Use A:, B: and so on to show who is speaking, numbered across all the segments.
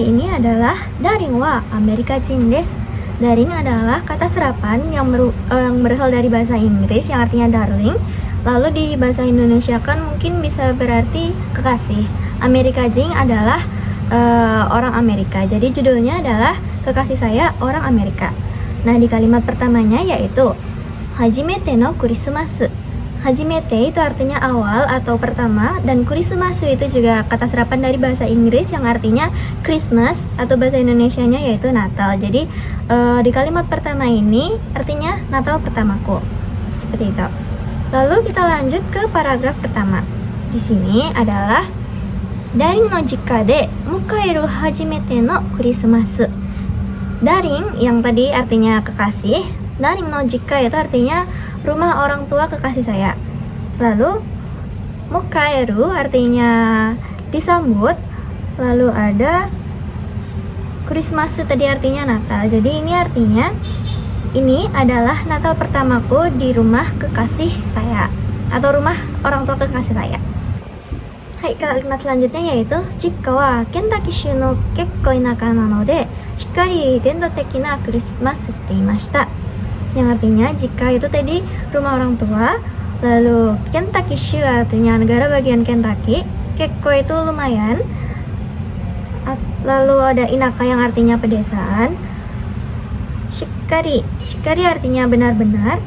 A: kali ini adalah daring wa Amerika Jin desu. Daring adalah kata serapan yang berasal dari bahasa Inggris yang artinya darling. Lalu di bahasa Indonesia kan mungkin bisa berarti kekasih. Amerika Jin adalah orang Amerika. Jadi judulnya adalah kekasih saya orang Amerika. Nah, di kalimat pertamanya yaitu Hajimete no Christmas. Hajimete itu artinya awal atau pertama, dan Christmas itu juga kata serapan dari bahasa Inggris yang artinya Christmas, atau bahasa Indonesianya yaitu Natal. Jadi di kalimat pertama ini artinya Natal pertamaku. Seperti itu. Lalu kita lanjut ke paragraf pertama. Di sini adalah Daring no jika de mukaeru hajimete no Christmas. Daring yang tadi artinya kekasih, daring no jika itu artinya rumah orang tua kekasih saya. Lalu mukaeru artinya disambut. Lalu ada Christmas tadi artinya Natal. Jadi ini artinya ini adalah Natal pertamaku di rumah kekasih saya atau rumah orang tua kekasih saya. Hai, kalimat selanjutnya yaitu Jikka wa Kentucky shu no kekko inaka nanode shikkari dendo teki na Christmas shite imashita. Yang artinya jika itu tadi rumah orang tua, lalu Kentucky shu artinya negara bagian Kentucky, kekko itu lumayan, lalu ada inaka yang artinya pedesaan, shikari artinya benar-benar,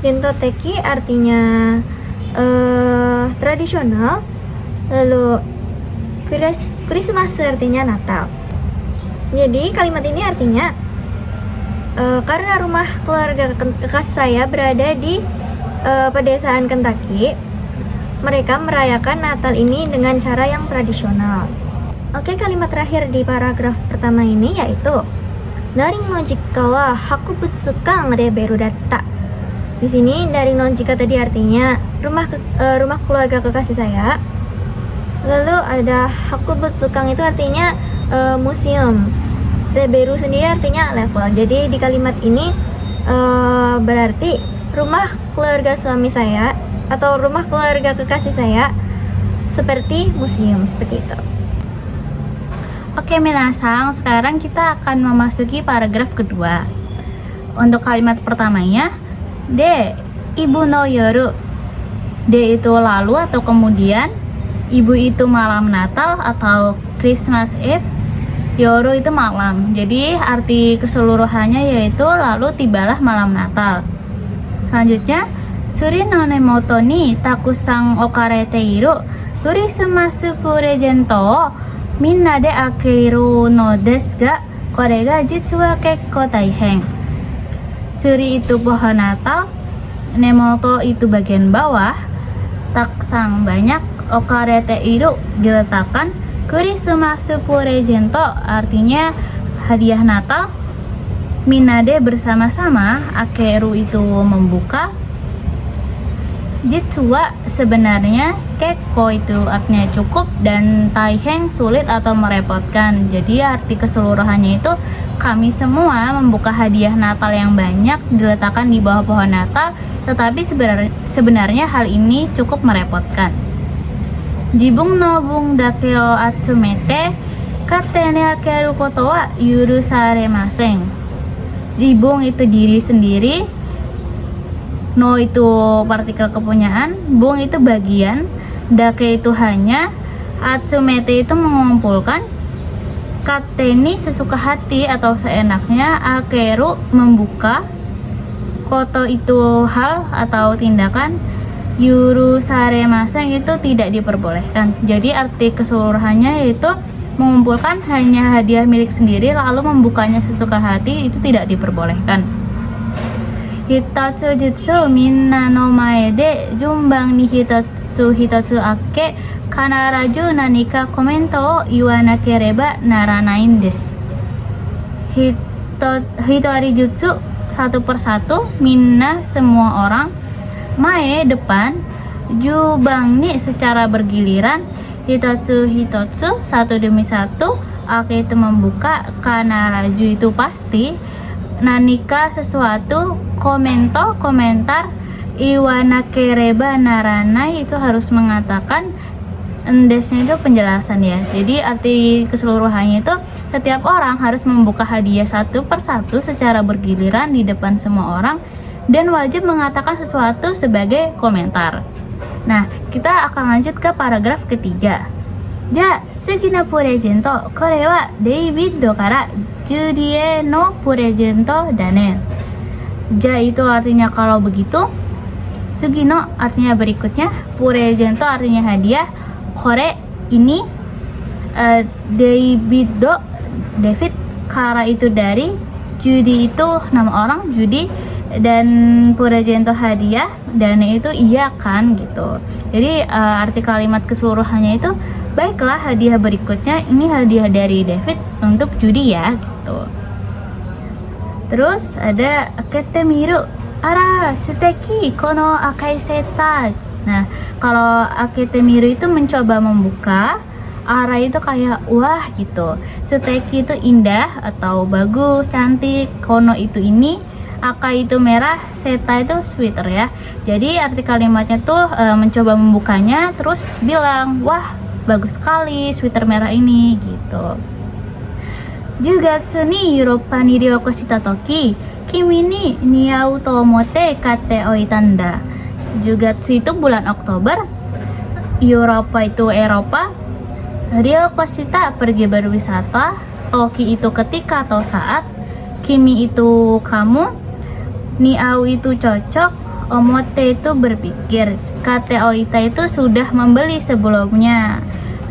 A: dento teki artinya tradisional, lalu Christmas artinya Natal. Jadi kalimat ini artinya karena rumah keluarga kekasih saya berada di pedesaan Kentucky, mereka merayakan Natal ini dengan cara yang tradisional. Oke, kalimat terakhir di paragraf pertama ini yaitu Daring no jikka wa hakubutsukan reberu datta. Di sini daring no jikka tadi artinya rumah keluarga kekasih saya. Lalu ada hakubutsukan itu artinya museum. Reberu sendiri artinya level. Jadi di kalimat ini berarti rumah keluarga suami saya atau rumah keluarga kekasih saya seperti museum, seperti itu.
B: Oke minasang, sekarang kita akan memasuki paragraf kedua. Untuk kalimat pertamanya, de ibu no yoru. De itu lalu atau kemudian, ibu itu malam Natal atau Christmas Eve, yoru itu malam. Jadi arti keseluruhannya yaitu lalu tibalah malam Natal. Selanjutnya, suri no nemoto ni takusang okarete iru Christmas presento minna de akeiru no desu ga kore ga jitsu wa kekko taihen. Suri itu pohon Natal, nemoto itu bagian bawah, takusang banyak, okarete iru diletakkan, Christmas presento artinya hadiah Natal, minade bersama-sama, akeru itu membuka, jitsuwa sebenarnya, kekko itu artinya cukup, dan taiheng sulit atau merepotkan. Jadi arti keseluruhannya itu kami semua membuka hadiah Natal yang banyak diletakkan di bawah pohon Natal, tetapi sebenarnya hal ini cukup merepotkan. Jibung no bung dake o atsumete katte ni akeru koto wa yurusaremasen. Jibung itu diri sendiri, no itu partikel kepunyaan, bung itu bagian, dake itu hanya, atsumete itu mengumpulkan, katte ni sesuka hati atau seenaknya, akeru membuka, koto itu hal atau tindakan, yurusaremasen itu tidak diperbolehkan. Jadi arti keseluruhannya yaitu mengumpulkan hanya hadiah milik sendiri lalu membukanya sesuka hati itu tidak diperbolehkan. Hitatsu jutsu minna no mae de junban ni hitatsu ake kanaraju nanika komento o iwanakereba naranain desu. Hitori jutsu satu persatu, minna semua orang, mae depan, jubang ni secara bergiliran, hitotsu satu demi satu, ake itu membuka, kanaraju itu pasti, nanika sesuatu, komento komentar, iwanakereba naranai itu harus mengatakan, Endesnya itu penjelasan ya. Jadi arti keseluruhannya itu setiap orang harus membuka hadiah satu persatu secara bergiliran di depan semua orang dan wajib mengatakan sesuatu sebagai komentar. Nah, kita akan lanjut ke paragraf ketiga. Ja, sugi na purezento, kore wa David kara Judy no purezento dane. Ja itu artinya kalau begitu, sugino artinya berikutnya, purezento artinya hadiah, kore ini, David kara itu dari, Judy itu nama orang Judy, dan purezento hadiah, dane itu iya kan gitu. Jadi arti kalimat keseluruhannya itu, baiklah hadiah berikutnya ini hadiah dari David untuk Judy ya gitu. Terus ada akete miru, ara suteki kono akai seta. Nah, kalau akete miru itu mencoba membuka, ara itu kayak wah gitu, suteki itu indah atau bagus, cantik, kono itu ini, akai itu merah, seta itu sweater ya. Jadi arti kalimatnya tuh mencoba membukanya terus bilang wah bagus sekali sweater merah ini gitu. Jugatsu ni Yoruba ni ryoko shita toki kimi ni niau to omote kate oitanda. Jugatsu itu bulan Oktober, Eropa itu Eropa, ryoko shita pergi berwisata, toki itu ketika atau saat, kimi itu kamu, niau itu cocok, omote itu berpikir, kate oita itu sudah membeli sebelumnya,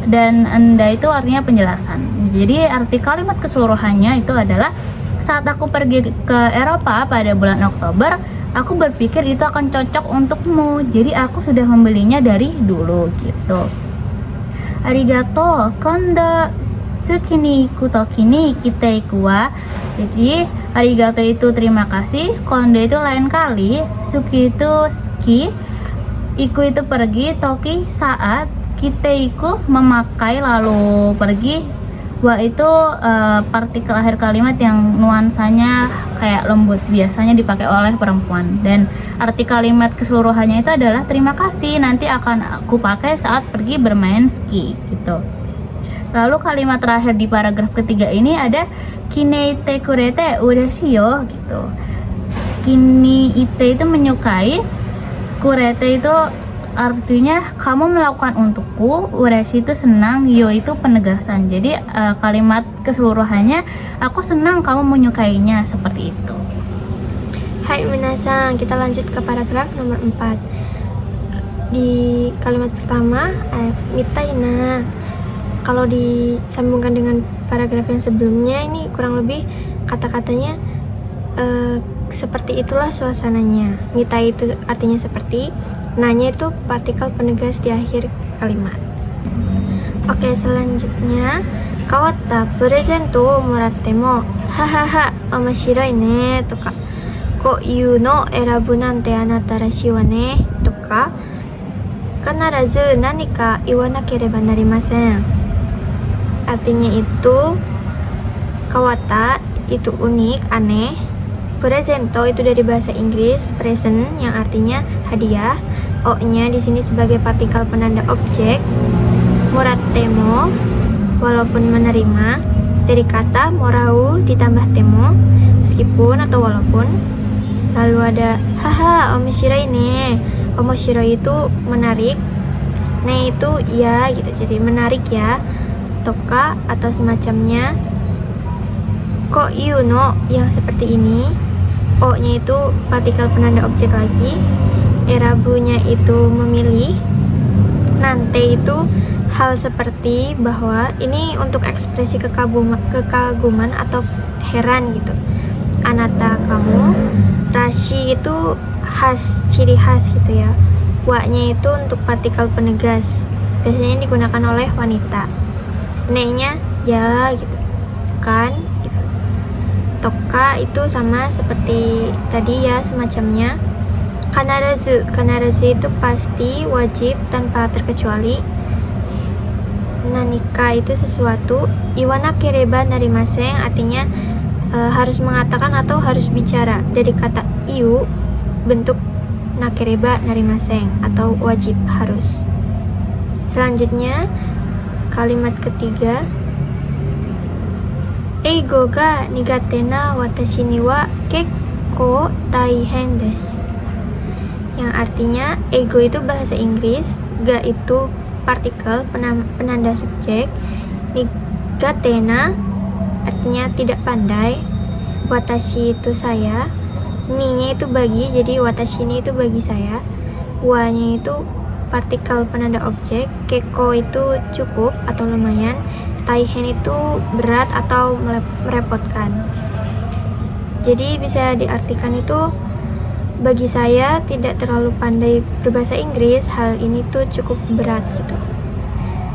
B: dan enda itu artinya penjelasan. Jadi arti kalimat keseluruhannya itu adalah saat aku pergi ke Eropa pada bulan Oktober, aku berpikir itu akan cocok untukmu, jadi aku sudah membelinya dari dulu gitu. Arigato, kondo suki ni iku toki ni kita iku wa. Jadi arigato itu terima kasih, kondo itu lain kali, suki itu ski, iku itu pergi, toki saat, kita iku memakai lalu pergi, wa itu partikel akhir kalimat yang nuansanya kayak lembut, biasanya dipakai oleh perempuan. Dan arti kalimat keseluruhannya itu adalah terima kasih, nanti akan aku pakai saat pergi bermain ski gitu. Lalu kalimat terakhir di paragraf ketiga ini ada kineite kurete ureshii yo gitu. Kini ite itu menyukai, kurete itu artinya kamu melakukan untukku, ureshii itu senang, yo itu penegasan. Jadi kalimat keseluruhannya aku senang kamu menyukainya, seperti itu.
A: Hai minasan, kita lanjut ke paragraf nomor 4. Di kalimat pertama, mitaina. Kalau disambungkan dengan paragraf yang sebelumnya, ini kurang lebih kata-katanya seperti itulah suasananya. Mita itu artinya seperti, nanya itu partikel penegas di akhir kalimat. Oke, selanjutnya, kawatta presento moratte mo hahaha omashiroi ne toka ko iu no erabu nante anata rashii wa ne toka kanarazu nanika iwanakereba narimasen. Artinya itu kawata itu unik, aneh. Presento itu dari bahasa Inggris present yang artinya hadiah. O-nya di sini sebagai partikel penanda objek. Morattemo walaupun menerima, dari kata morau ditambah temo meskipun atau walaupun. Lalu ada haha omoshiroi ne. Omoshiroi itu menarik, ne itu ya gitu, jadi menarik ya. Toka atau semacamnya. Ko iu no yang seperti ini. O nya itu partikel penanda objek lagi. Erabunya itu memilih. Nante itu hal seperti, bahwa ini untuk ekspresi kekaguman atau heran gitu. Anata kamu. Rashi itu khas, ciri khas gitu ya. Wa nya itu untuk partikel penegas, biasanya digunakan oleh wanita. Ne-nya ya gitu kan gitu. Toka itu sama seperti tadi ya, semacamnya. Kanarazu itu pasti, wajib, tanpa terkecuali. Nanika itu sesuatu. Iwanakereba narimasen artinya harus mengatakan atau harus bicara, dari kata iu bentuk nakereba narimasen atau wajib, harus. Selanjutnya, kalimat ketiga, Eigo ga nigate na watashi ni wa kekko taihen desu. Yang artinya, ego itu bahasa Inggris, ga itu partikel penanda subjek, nigate na artinya tidak pandai, watashi itu saya, ni-nya itu bagi, jadi watashi ni itu bagi saya, wa-nya itu partikel penanda objek, kekko itu cukup atau lumayan, taihen itu berat atau merepotkan. Jadi bisa diartikan itu, bagi saya tidak terlalu pandai berbahasa Inggris, hal ini tuh cukup berat gitu.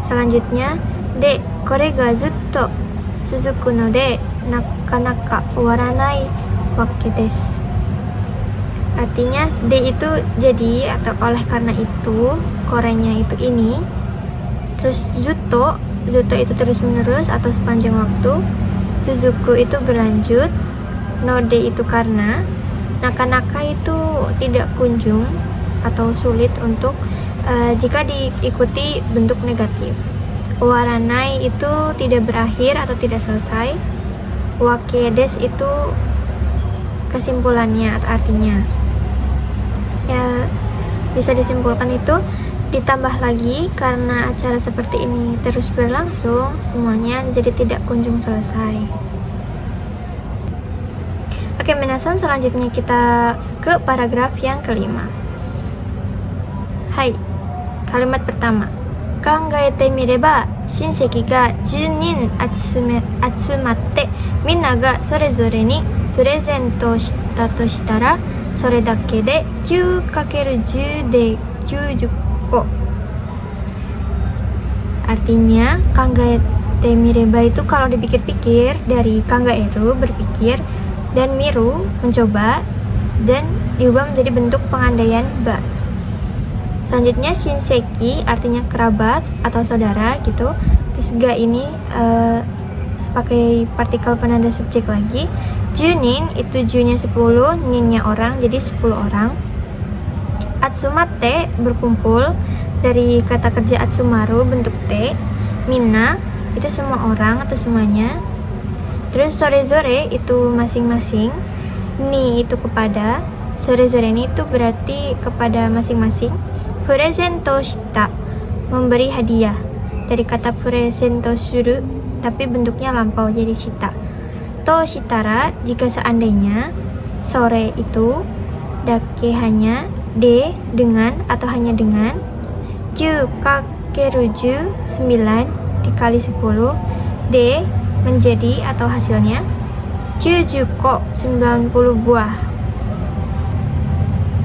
A: Selanjutnya, de kore ga zutto suzuku no de nakanaka owaranai wake desu. Artinya, de itu jadi atau oleh karena itu, korenya itu ini. Terus zutto itu terus menerus atau sepanjang waktu. Suzuku itu berlanjut. No de itu karena. Naka-naka itu tidak kunjung atau sulit untuk jika diikuti bentuk negatif. Owaranai itu tidak berakhir atau tidak selesai. Wakedes itu kesimpulannya atau artinya. Ya, bisa disimpulkan itu ditambah lagi karena acara seperti ini terus berlangsung, semuanya jadi tidak kunjung selesai. Oke, minasan, selanjutnya kita ke paragraf yang kelima. Hai, kalimat pertama. Kangaete mireba, shinseki ga 10人集まってみんながそれぞれにプレゼントをしたとしたら、それだけで 9×10 で90個. Artinya, kangaete mireba itu kalau dipikir-pikir dari kangaeru berpikir dan miru mencoba dan diubah menjadi bentuk pengandaian ba. Selanjutnya shinseki artinya kerabat atau saudara gitu. Terus ga ini sebagai partikel penanda subjek lagi. Junin itu ju-nya 10, nin-nya orang, jadi 10 orang. Atsumate berkumpul, dari kata kerja atsumaru bentuk T. Minna itu semua orang atau semuanya. Terus sore-zore itu masing-masing. Ni itu kepada. Sore-zore ni itu berarti kepada masing-masing. Presento shita memberi hadiah, dari kata presento suru tapi bentuknya lampau jadi shita. To shitara jika seandainya. Sore itu dake hanya, de dengan atau hanya dengan, 9×10 9 dikali 10, de menjadi atau hasilnya 90 ko 90 buah.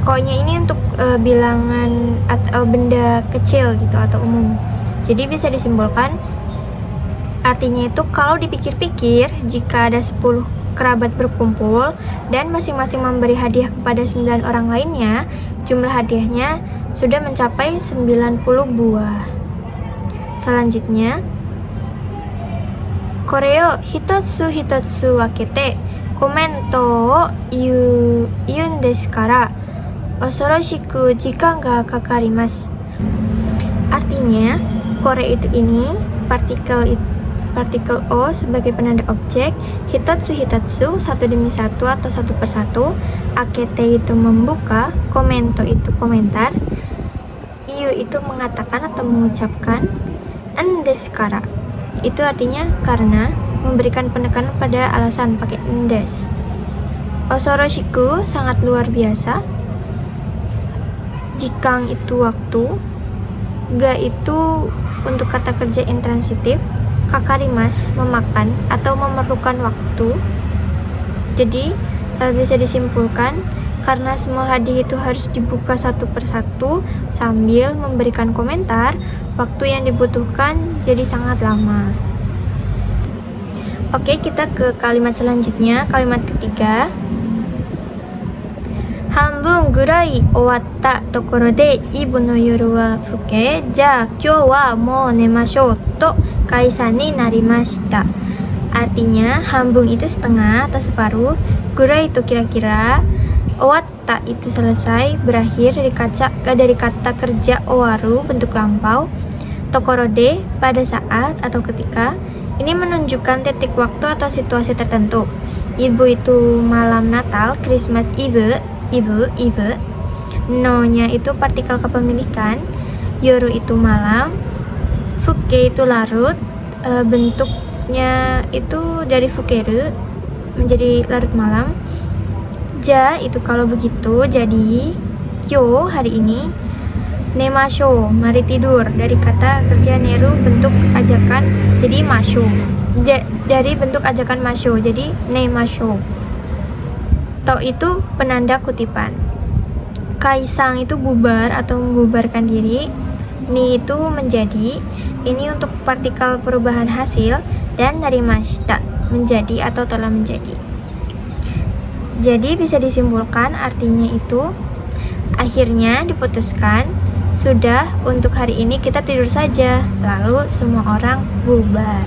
A: Ko-nya ini untuk bilangan atau benda kecil gitu atau umum. Jadi bisa disimpulkan artinya itu kalau dipikir-pikir jika ada 10 kerabat berkumpul dan masing-masing memberi hadiah kepada 9 orang lainnya, jumlah hadiahnya sudah mencapai 90 buah. Selanjutnya, koreo hitotsu hitotsu wakete komento o iun desu kara osoroshiku jikan ga kakarimasu. Artinya, kore itu ini, partikel O sebagai penanda objek, hitotsu satu demi satu atau satu persatu, akete itu membuka, komento itu komentar, iu itu mengatakan atau mengucapkan, en desu kara itu artinya karena, memberikan penekanan pada alasan pakai en desu. Osoroshiku sangat luar biasa, jikang itu waktu, ga itu untuk kata kerja intransitif, kakarimas memakan atau memerlukan waktu. Jadi bisa disimpulkan karena semua hadiah itu harus dibuka satu persatu sambil memberikan komentar, waktu yang dibutuhkan jadi sangat lama. Oke, kita ke kalimat selanjutnya, kalimat ketiga. Hanbun gurai owatta tokoro de ibu no yoru wa fuke, ja kyou wa mou nemashou to kaisan ni narimashita. Artinya, hanbun itu setengah atau separuh, gurai itu kira-kira, owatta itu selesai, berakhir dari kata kerja owaru bentuk lampau, Tokorode, pada saat atau ketika, ini menunjukkan titik waktu atau situasi tertentu. Ibu itu malam Natal, Christmas Eve, Eve. No-nya itu partikel kepemilikan. Yoru itu malam. Fuke itu larut. Bentuknya itu dari fukeru, menjadi larut malam. Ja itu kalau begitu, jadi kyo hari ini. Nemasho, mari tidur, dari kata kerja neru, bentuk ajakan, jadi masho. Dari bentuk ajakan masho, jadi nemasho. To itu penanda kutipan. Kaisang itu bubar atau membubarkan diri. Ni itu menjadi. Ini untuk partikel perubahan hasil. Dan narimashita, menjadi atau telah menjadi. Jadi bisa disimpulkan artinya itu akhirnya diputuskan, sudah, untuk hari ini kita tidur saja. Lalu semua orang bubar.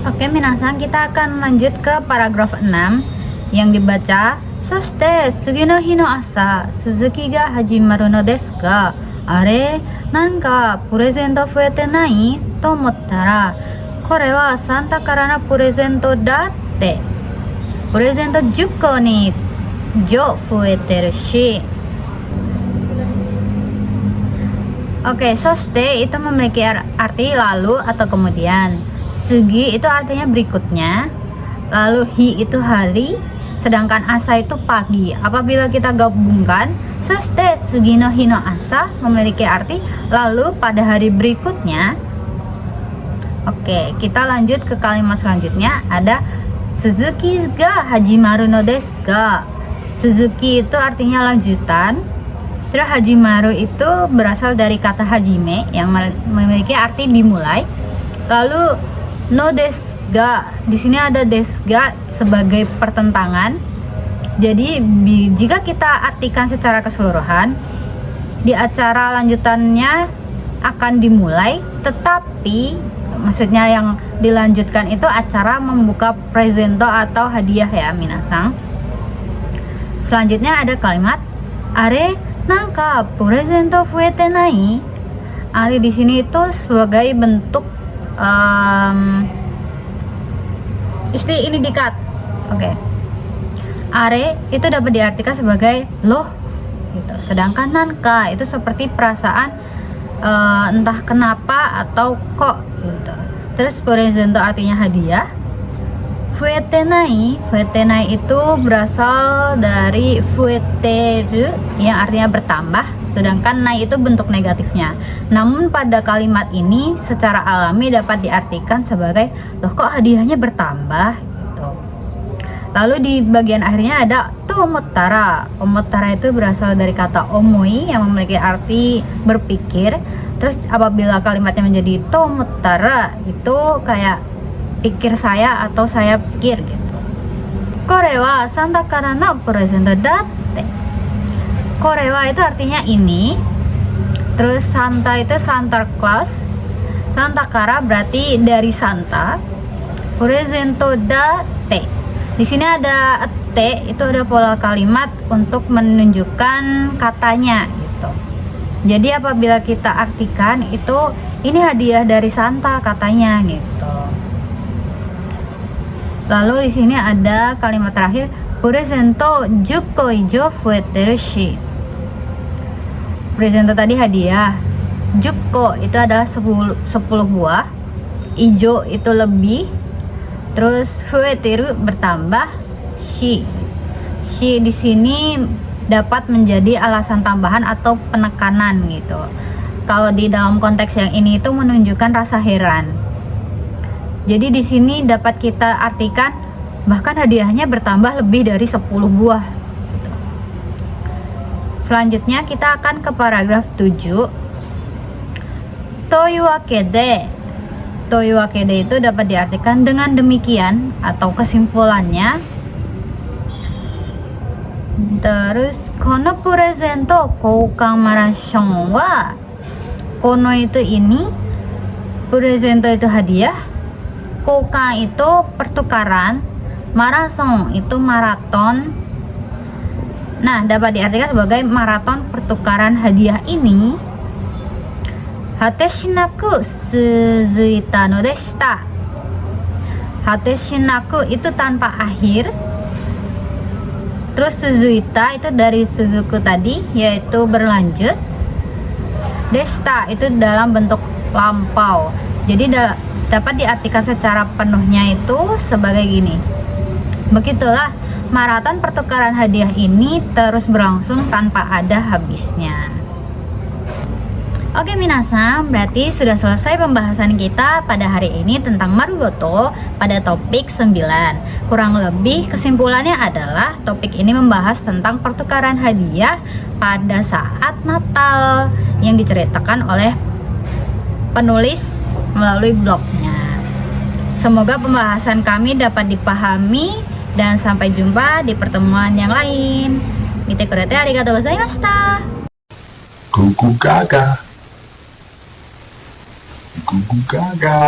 B: Oke, minasan, kita akan lanjut ke paragraf 6 yang dibaca. Soshite sugi no hi no asa, Suzuki ga hajimaru no desu ga, are, nanka purezento fuete nai to omotta ra, kore wa Santa kara no purezento da tte. Purezento 10個にJo fueteru shi. Oke, soshite itu memiliki arti lalu atau kemudian. Sugi itu artinya berikutnya. Lalu hi itu hari, sedangkan asa itu pagi. Apabila kita gabungkan, soshite sugi no hi no asa memiliki arti lalu pada hari berikutnya. Oke, kita lanjut ke kalimat selanjutnya. Ada Suzuki ga hajimaru no desu ga. Suzuki itu artinya lanjutan. Terus hajimaru itu berasal dari kata hajime yang memiliki arti dimulai. Lalu no desu ga, di sini ada desu ga sebagai pertentangan. Jadi jika kita artikan secara keseluruhan, di acara lanjutannya akan dimulai, tetapi maksudnya yang dilanjutkan itu acara membuka presento atau hadiah ya minasang. Selanjutnya ada kalimat are nanka presento fuete nai. Are di sini itu sebagai bentuk indikat. Oke. Are itu dapat diartikan sebagai loh gitu. Sedangkan nanka itu seperti perasaan entah kenapa atau kok gitu. Terus presento artinya hadiah. Fuetenai itu berasal dari fueteru yang artinya bertambah, sedangkan nai itu bentuk negatifnya. Namun pada kalimat ini secara alami dapat diartikan sebagai loh kok hadiahnya bertambah gitu. Lalu di bagian akhirnya ada omotara. Omotara itu berasal dari kata omoi yang memiliki arti berpikir. Terus apabila kalimatnya menjadi tomotara itu kayak pikir saya atau saya pikir gitu. Kore wa Santa kara no presento datte. Kore wa itu artinya ini. Terus Santa itu Santa Claus. Santa kara berarti dari Santa. Presento datte. Di sini ada te, itu ada pola kalimat untuk menunjukkan katanya gitu. Jadi apabila kita artikan itu ini hadiah dari Santa katanya gitu. Lalu di sini ada kalimat terakhir presento 10個以上増えてるし. Presento tadi hadiah. 10個itu adalah 10 buah. Ijo itu lebih. Terus fueteru bertambah. Shi di sini dapat menjadi alasan tambahan atau penekanan gitu. Kalau di dalam konteks yang ini itu menunjukkan rasa heran. Jadi di sini dapat kita artikan bahkan hadiahnya bertambah lebih dari 10 buah. Gitu. Selanjutnya kita akan ke paragraf 7. Toyuwakede itu dapat diartikan dengan demikian atau kesimpulannya. Terus kono presento koukan marashon wa, kono itu ini, presento itu hadiah, koukan itu pertukaran, marathon itu maraton, Nah, dapat diartikan sebagai maraton pertukaran hadiah ini hateshinaku suzuita no deshita. Hateshinaku itu tanpa akhir. Terus suzuita itu dari suzuku tadi, yaitu berlanjut. Deshita itu dalam bentuk lampau. Jadi dapat diartikan secara penuhnya itu sebagai gini. Begitulah maraton pertukaran hadiah ini terus berlangsung tanpa ada habisnya. Oke minasan, berarti sudah selesai pembahasan kita pada hari ini tentang Marugoto pada topik 9. Kurang lebih kesimpulannya adalah topik ini membahas tentang pertukaran hadiah pada saat Natal yang diceritakan oleh penulis melalui blognya. Semoga pembahasan kami dapat dipahami dan sampai jumpa di pertemuan yang lain. Mite kurete arigatou gozaimashita.
C: Gugu gaga. Gugu gaga.